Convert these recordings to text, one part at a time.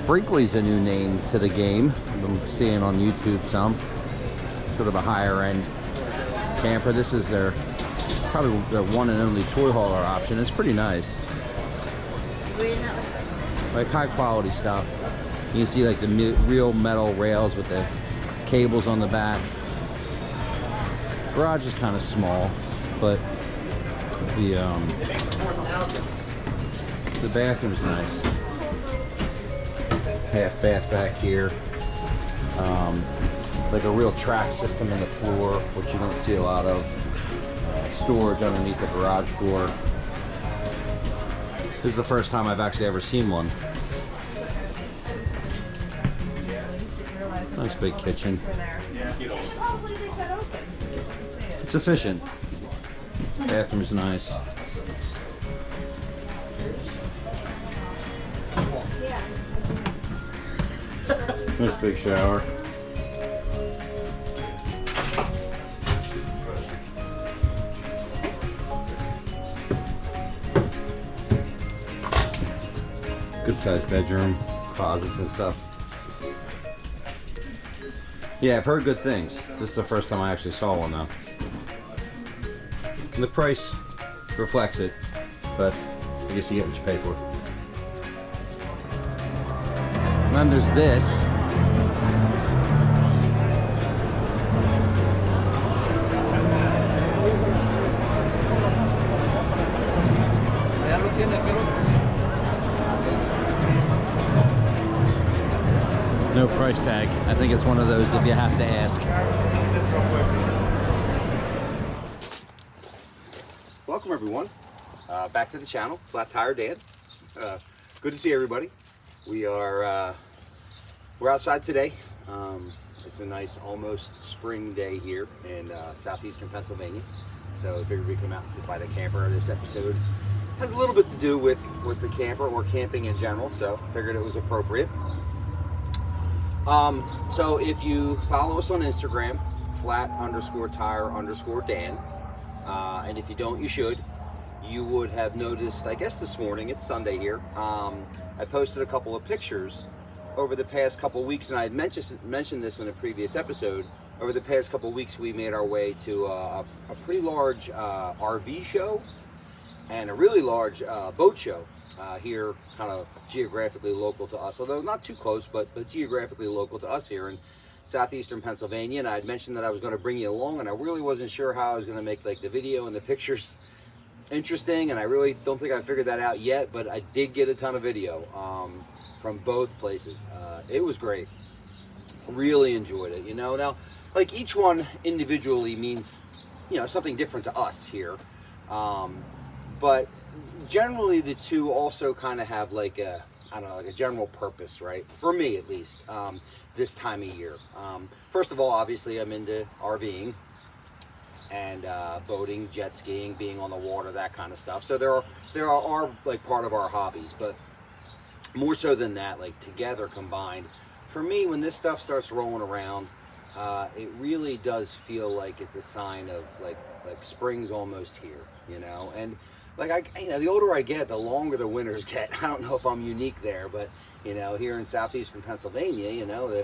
Brinkley's a new name to the game. I'm seeing on YouTube some. Sort of a higher end camper. This is probably their one and only toy hauler option. It's pretty nice. Like high quality stuff. You can see like the real metal rails with the cables on the back. Garage is kind of small, but the bathroom's nice. Half bath back here. Like a real track system in the floor, which you don't see a lot of. Storage underneath the garage floor. This is the first time I've actually ever seen one. Nice big kitchen. It's efficient. Bathroom's nice. Nice big shower. Good sized bedroom, closets and stuff. Yeah, I've heard good things. This is the first time I actually saw one though. And the price reflects it, but I guess you get what you pay for. And then there's this. No price tag. I think it's one of those if you have to ask. Welcome everyone, back to the channel, Flat Tire Dan. Good to see everybody. We're outside today. It's a nice almost spring day here in southeastern Pennsylvania. So I figured we'd come out and sit by the camper. This episode has a little bit to do with the camper or camping in general, so I figured it was appropriate. So if you follow us on Instagram, flat_tire_Dan, and if you don't, you should. You would have noticed, I guess this morning, it's Sunday here, I posted a couple of pictures over the past couple of weeks, and I had mentioned this in a previous episode. Over the past couple of weeks, we made our way to a pretty large RV show and a really large boat show here, kind of geographically local to us, although not too close, but geographically local to us here in southeastern Pennsylvania. And I had mentioned that I was going to bring you along, and I really wasn't sure how I was going to make like the video and the pictures interesting, and I really don't think I figured that out yet, but I did get a ton of video from both places. It was great. Really enjoyed it. You know, now like each one individually means, you know, something different to us here, but generally the two also kind of have like a, I don't know, like a general purpose, right? For me at least, this time of year. First of all, obviously I'm into RVing and boating, jet skiing, being on the water, that kind of stuff. So there are like part of our hobbies, but more so than that, like together combined, for me, when this stuff starts rolling around, it really does feel like it's a sign of like spring's almost here, you know. And like you know, the older I get, the longer the winters get. I don't know if I'm unique there, but you know, here in southeastern Pennsylvania, you know,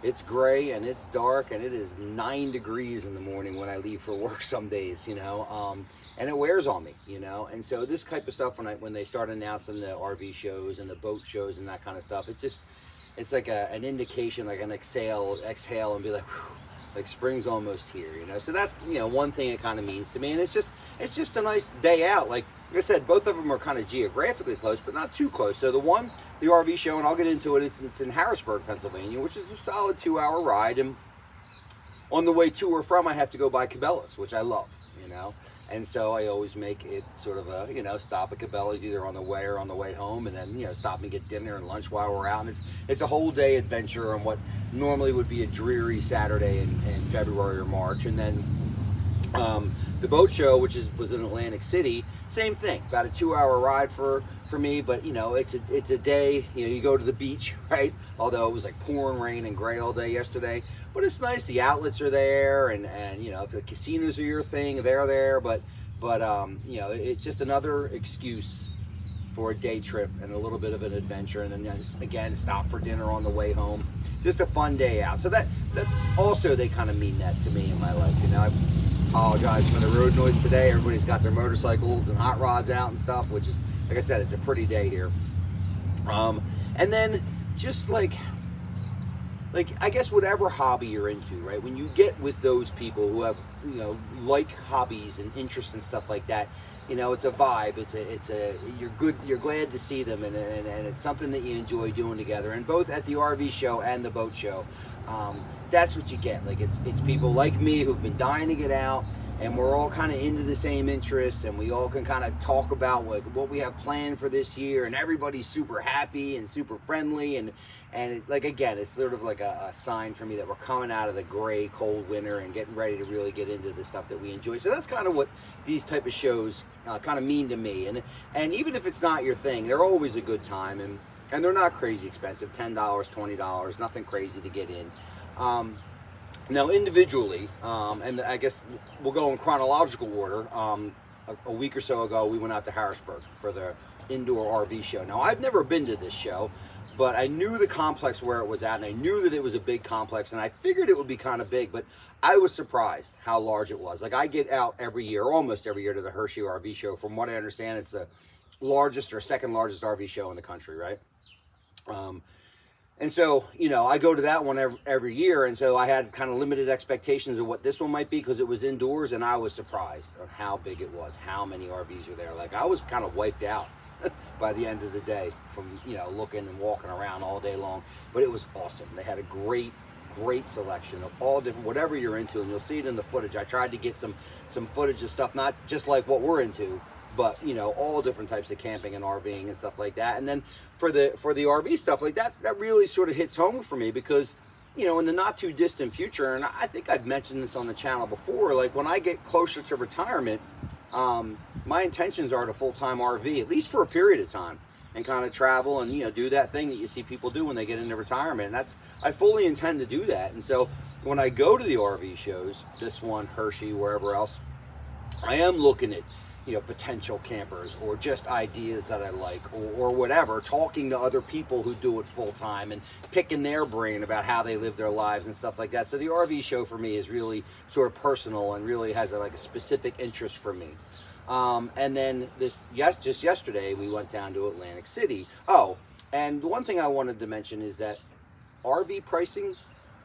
it's gray and it's dark and it is 9 degrees in the morning when I leave for work some days, you know, and it wears on me, you know. And so this type of stuff, when they start announcing the RV shows and the boat shows and that kind of stuff, it's like an indication, like an exhale and be like, whew, like spring's almost here, you know. So that's, you know, one thing it kind of means to me. And it's just a nice day out. Like I said, both of them are kind of geographically close, but not too close. So the RV show, and I'll get into it, it's in Harrisburg, Pennsylvania, which is a solid 2-hour ride. And on the way to or from, I have to go by Cabela's, which I love, you know. And so I always make it sort of a, you know, stop at Cabela's either on the way or on the way home, and then, you know, stop and get dinner and lunch while we're out. And it's a whole day adventure on what normally would be a dreary Saturday in February or March. And then the boat show, which was in Atlantic City, same thing, about a 2-hour ride for me. But you know, it's a day, you know, you go to the beach, right? Although it was like pouring rain and gray all day yesterday, but it's nice. The outlets are there, and you know, if the casinos are your thing, they're there. But you know, it's just another excuse for a day trip and a little bit of an adventure, and then just, again, stop for dinner on the way home. Just a fun day out. So that also, they kind of mean that to me in my life. You know, I apologize for the road noise today. Everybody's got their motorcycles and hot rods out and stuff, which is, like I said, it's a pretty day here. And then just like I guess whatever hobby you're into, right? When you get with those people who have, you know, like hobbies and interests and stuff like that, you know, it's a vibe. You're glad to see them, and it's something that you enjoy doing together. And both at the RV show and the boat show, that's what you get. Like it's people like me who've been dying to get out, and we're all kind of into the same interests, and we all can kind of talk about like what we have planned for this year, and everybody's super happy and super friendly, and like, again, it's sort of like a sign for me that we're coming out of the gray, cold winter and getting ready to really get into the stuff that we enjoy. So that's kind of what these type of shows kind of mean to me. And even if it's not your thing, they're always a good time, and they're not crazy expensive, $10, $20, nothing crazy to get in. Now individually, and I guess we'll go in chronological order, a week or so ago we went out to Harrisburg for the indoor RV show. Now I've never been to this show, but I knew the complex where it was at, and I knew that it was a big complex, and I figured it would be kind of big, but I was surprised how large it was. Like, I get out every year, almost every year, to the Hershey RV show. From what I understand, it's the largest or second largest RV show in the country, right? And so, you know, I go to that one every year, and so I had kind of limited expectations of what this one might be because it was indoors, and I was surprised on how big it was, how many RVs are there. Like, I was kind of wiped out by the end of the day from, you know, looking and walking around all day long. But it was awesome. They had a great selection of all different, whatever you're into, and you'll see it in the footage. I tried to get some footage of stuff, not just like what we're into, but, you know, all different types of camping and RVing and stuff like that. And then for the RV stuff like that, that really sort of hits home for me because, you know, in the not too distant future, and I think I've mentioned this on the channel before, like when I get closer to retirement, my intentions are to full-time RV, at least for a period of time, and kind of travel and, you know, do that thing that you see people do when they get into retirement. And I fully intend to do that. And so when I go to the RV shows, this one, Hershey, wherever else, I am looking at, you know, potential campers or just ideas that I like or whatever, talking to other people who do it full time and picking their brain about how they live their lives and stuff like that. So the RV show for me is really sort of personal and really has like a specific interest for me. And then just yesterday we went down to Atlantic City. Oh, and the one thing I wanted to mention is that RV pricing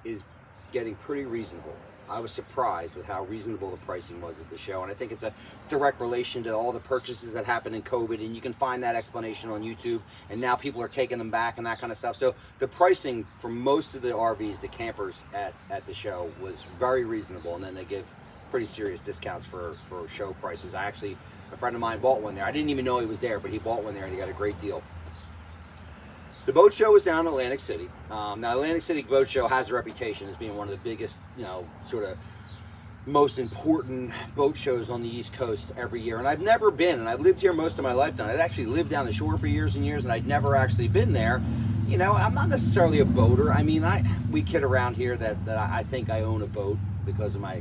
is getting pretty reasonable. I was surprised with how reasonable the pricing was at the show, and I think it's a direct relation to all the purchases that happened in COVID, and you can find that explanation on YouTube, and now people are taking them back and that kind of stuff. So the pricing for most of the RVs, the campers at the show, was very reasonable, and then they give pretty serious discounts for show prices. A friend of mine bought one there. I didn't even know he was there, but he bought one there and he got a great deal. The boat show was down in Atlantic City. Now, Atlantic City Boat Show has a reputation as being one of the biggest, you know, sort of most important boat shows on the East Coast every year. And I've never been, and I've lived here most of my lifetime. I've actually lived down the shore for years and years, and I'd never actually been there. You know, I'm not necessarily a boater. I mean, we kid around here that I think I own a boat because of my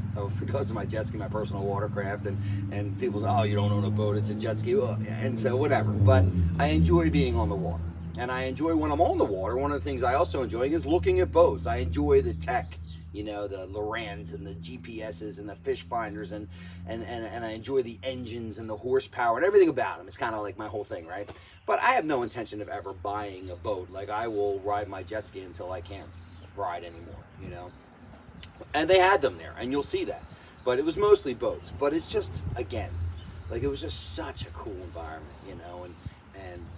jet ski, my personal watercraft, and people say, oh, you don't own a boat, it's a jet ski, and so whatever. But I enjoy being on the water. And I enjoy when I'm on the water. One of the things I also enjoy is looking at boats. I enjoy the tech, you know, the Lorans and the GPSs and the fish finders, and I enjoy the engines and the horsepower and everything about them. It's kind of like my whole thing, right? But I have no intention of ever buying a boat. Like, I will ride my jet ski until I can't ride anymore, you know? And they had them there, and you'll see that. But it was mostly boats. But it's just, again, like, it was just such a cool environment, you know, and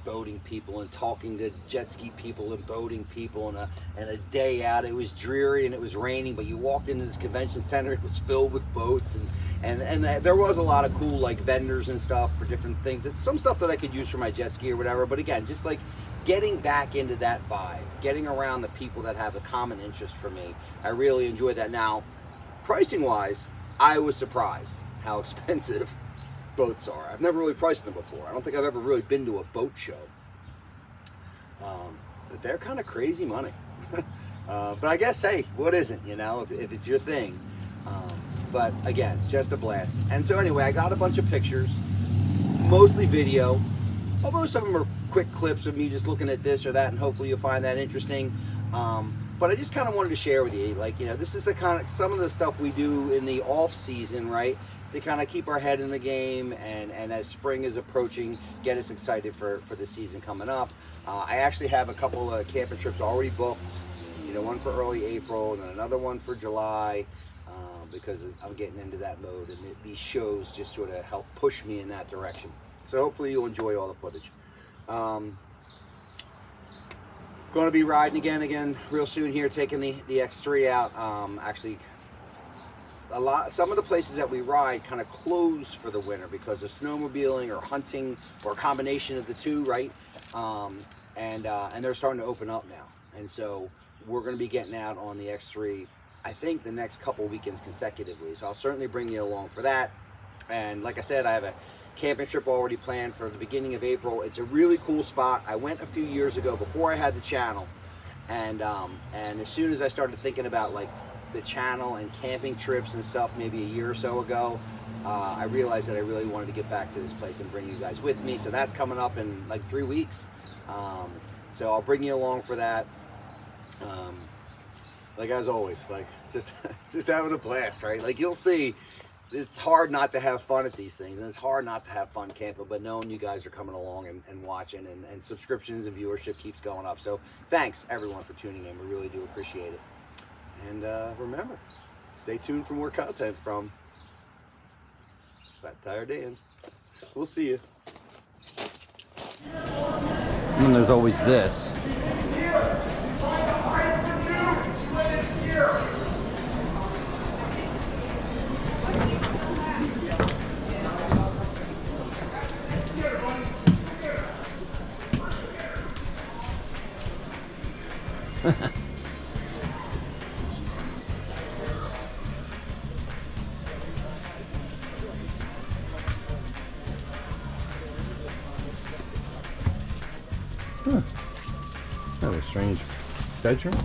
boating people and talking to jet ski people and boating people, and a day out. It was dreary and it was raining, but you walked into this convention center, it was filled with boats, and there was a lot of cool, like, vendors and stuff for different things. It's some stuff that I could use for my jet ski or whatever, but again, just like getting back into that vibe, getting around the people that have a common interest for me. I really enjoy that. Now, pricing wise, I was surprised how expensive boats are. I've never really priced them before. I don't think I've ever really been to a boat show. But they're kind of crazy money. But I guess, hey, what isn't, you know, if it's your thing. But again, just a blast. And so anyway, I got a bunch of pictures, mostly video. most of them are quick clips of me just looking at this or that, and hopefully you'll find that interesting. But I just kind of wanted to share with you, like, this is the kind of some of the stuff we do in the off season, right? To kind of keep our head in the game, and as spring is approaching, get us excited for the season coming up. I actually have a couple of camping trips already booked. One for early April and then another one for July, because I'm getting into that mode, and these shows just sort of help push me in that direction. So hopefully you'll enjoy all the footage. Going to be riding again real soon here, taking the X3 out. Actually, some of the places that we ride kind of close for the winter because of snowmobiling or hunting or a combination of the two, right? And they're starting to open up now, and so we're going to be getting out on the X3, I think, the next couple weekends consecutively. So I'll certainly bring you along for that. And like I said, I have a camping trip already planned for the beginning of April. It's a really cool spot. I went a few years ago before I had the channel, and as soon as I started thinking about like the channel and camping trips and stuff, maybe a year or so ago, I realized that I really wanted to get back to this place and bring you guys with me. So that's coming up in like 3 weeks. So I'll bring you along for that. Like as always, like just having a blast, right? Like you'll see, it's hard not to have fun at these things, and it's hard not to have fun camping, but knowing you guys are coming along and watching, and subscriptions and viewership keeps going up. So thanks everyone for tuning in. We really do appreciate it. And remember, stay tuned for more content from Fat Tire Dan. We'll see you. And then there's always this. Huh. Kind of a strange bedroom.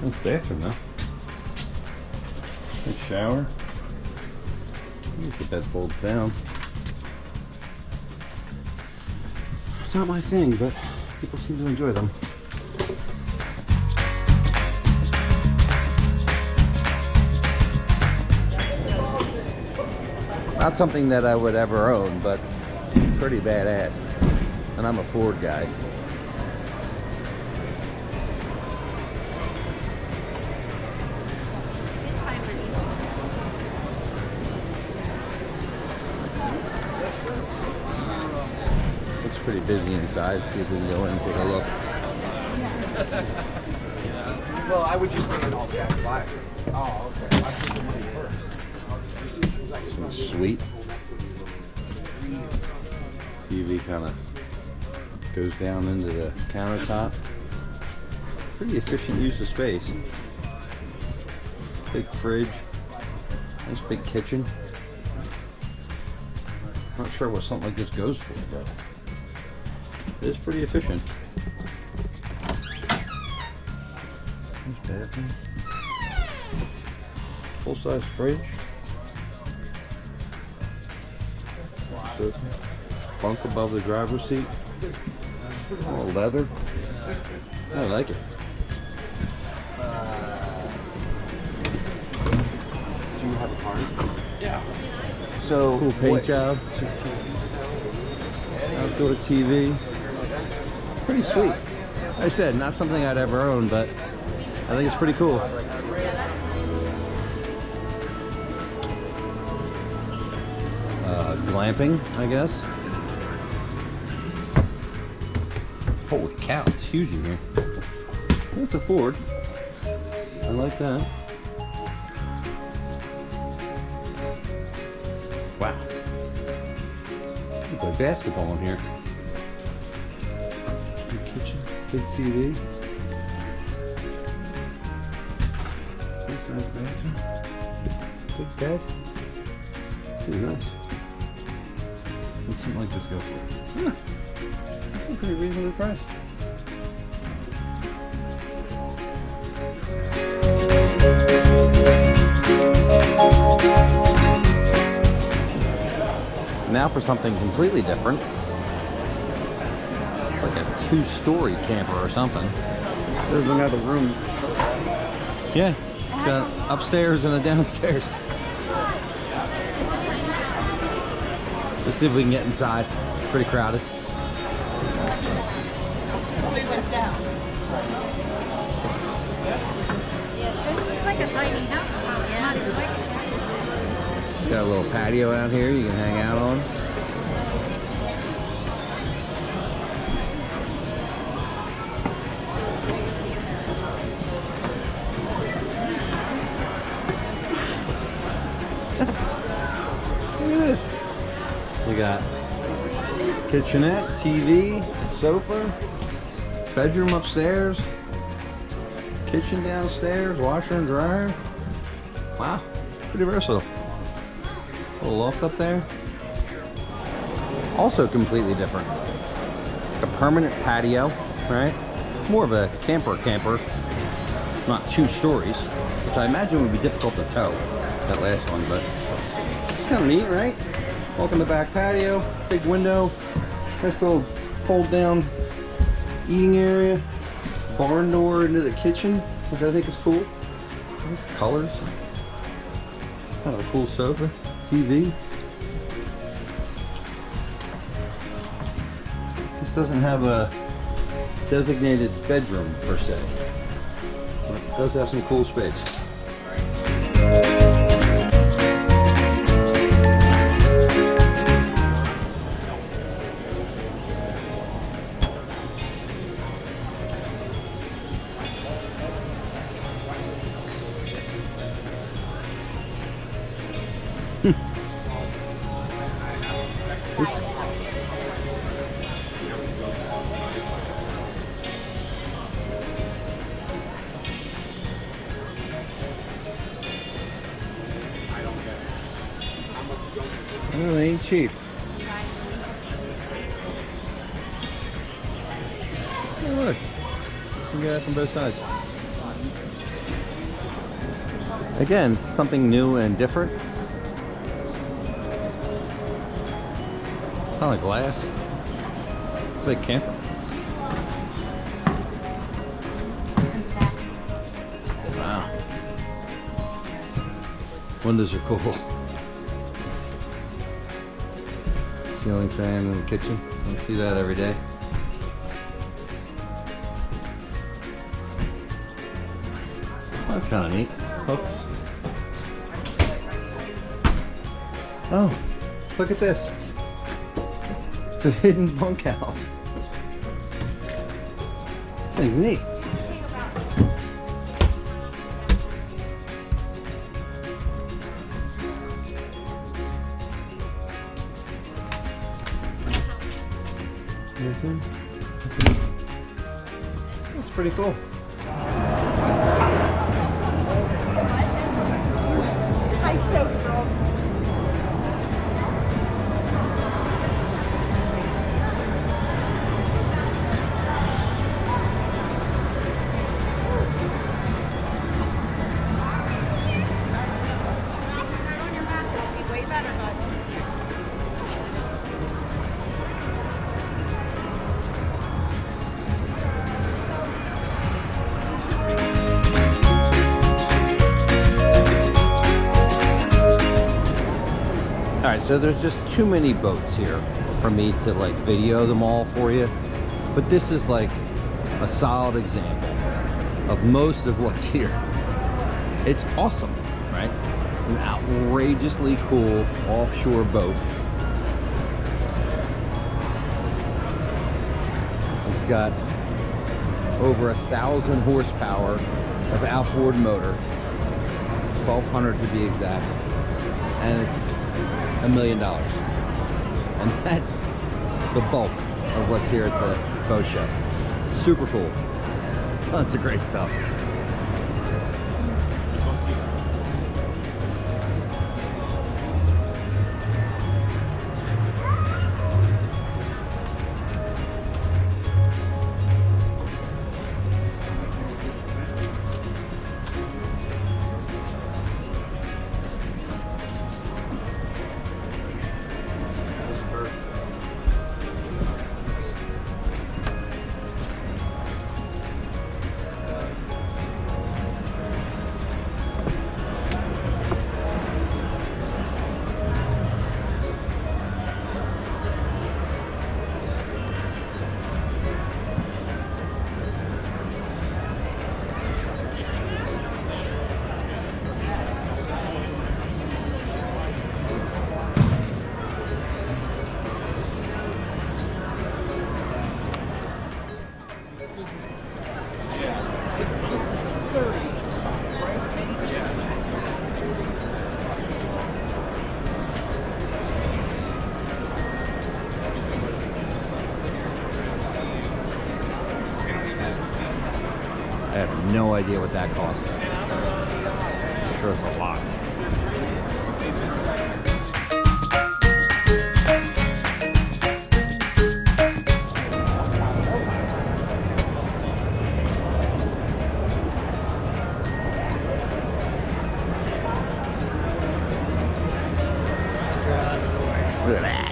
Nice bathroom though. Nice shower. Get the bed folds down. It's not my thing, but people seem to enjoy them. Not something that I would ever own, but pretty badass. And I'm a Ford guy. Looks pretty busy inside. See if we can go in and take a look. Well, I would just pay it all cash buy. Oh, okay. I took the money first. Some sweet TV kind of goes down into the countertop. Pretty efficient use of space. Big fridge. Nice big kitchen. Not sure what something like this goes for, but it is pretty efficient. Nice bathroom. Full-size fridge. Bunk above the driver's seat. All leather. I like it. Do you have a card? Yeah. So Cool paint job. Outdoor TV. Pretty sweet. Like I said, not something I'd ever own, but I think it's pretty cool. Glamping, I guess. Holy cow, it's huge in here. It's a Ford. I like that. Wow. You play basketball in here. Big kitchen, big TV. Big size bathroom. Big bed. Pretty nice. What's something like this go for? Huh. I'm pretty reasonably priced. Now for something completely different. two-story camper or something. There's another room. Yeah, it's got upstairs and a downstairs. Let's see if we can get inside. It's pretty crowded. This is like a tiny house. It's not even like a It's got a little patio out here you can hang out on. Look at this. We got kitchenette, TV, sofa, bedroom upstairs, kitchen downstairs, washer and dryer. Wow, pretty versatile. Little loft up there. Also completely different. A permanent patio, right? More of a camper, not 2 stories, which I imagine would be difficult to tow, that last one, but it's kind of neat, right? Welcome to the back patio, big window, nice little fold down eating area, barn door into the kitchen, which I think is cool. Colors, kind of a cool sofa, TV. This doesn't have a designated bedroom per se, but it does have some cool space. It's oh, they ain't cheap. Oh, look, you got it from both sides. Again, something new and different. It's not like glass. It's like camper. Wow. Windows are cool. Ceiling fan in the kitchen. You see that every day. That's kind of neat. Hooks. Oh, look at this. It's a hidden bunkhouse. This thing's neat. That's pretty cool. I'm so thrilled. Way better, bud. Alright, so there's just too many boats here for me to like video them all for you. But this is like a solid example of most of what's here. It's awesome, right? It's an outrageously cool offshore boat. It's got over 1,000 horsepower of outboard motor, 1,200 to be exact, and it's $1 million. And that's the bulk of what's here at the boat show. Super cool. Tons of great stuff. I have no idea what that costs. I'm sure it's a lot. Look at that.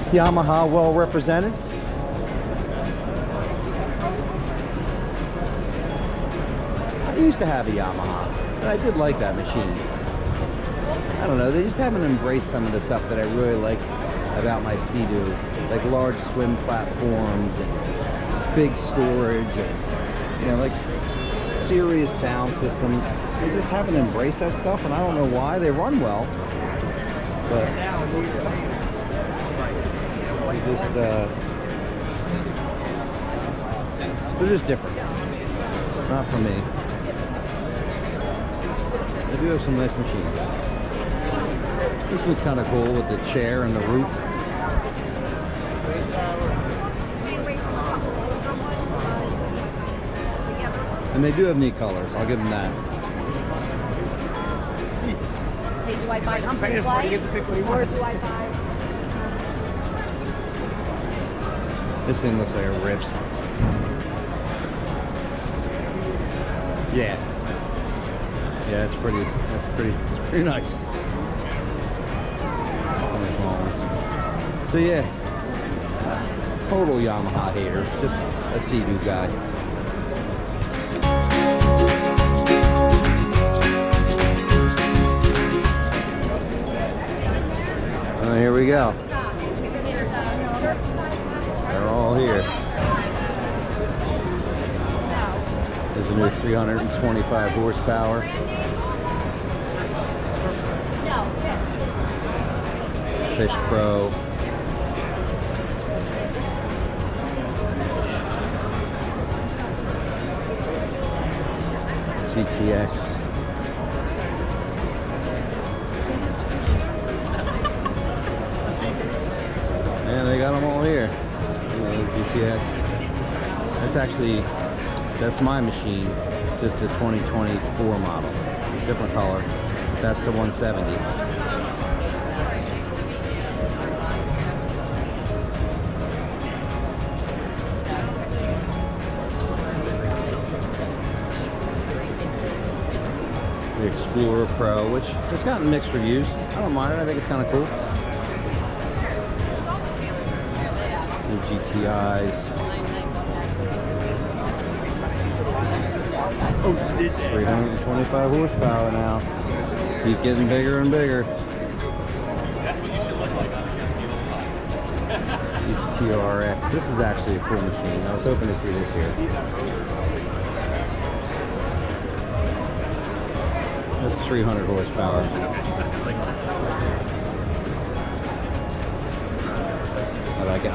Yamaha well represented. I used to have a Yamaha, and I did like that machine. I don't know, they just haven't embraced some of the stuff that I really like about my Sea-Doo, like large swim platforms and big storage and, you know, like serious sound systems. They just haven't embraced that stuff, and I don't know why. They run well, but they're just different. Not for me. They do have some nice machines. This one's kind of cool with the chair and the roof. And they do have neat colors. I'll give them that. Hey, do I buy two white or do I buy? This thing looks like it rips. Yeah. Yeah, it's pretty nice. One of the small ones. So yeah, total Yamaha hater, just a Sea-Doo guy. Here we go. They're all here. There's a new 325 horsepower. Fish Pro. GTX. And they got them all here. GTX. That's my machine, just the 2024 model. Different color. That's the 170. The Explorer Pro, which has gotten mixed reviews. I don't mind it. I think it's kind of cool. New GTIs. 325 horsepower now. Keep getting bigger and bigger. That's what you should look like on a jet ski all the time. TRX. This is actually a cool machine. I was hoping to see this here. That's 300 horsepower. I like it.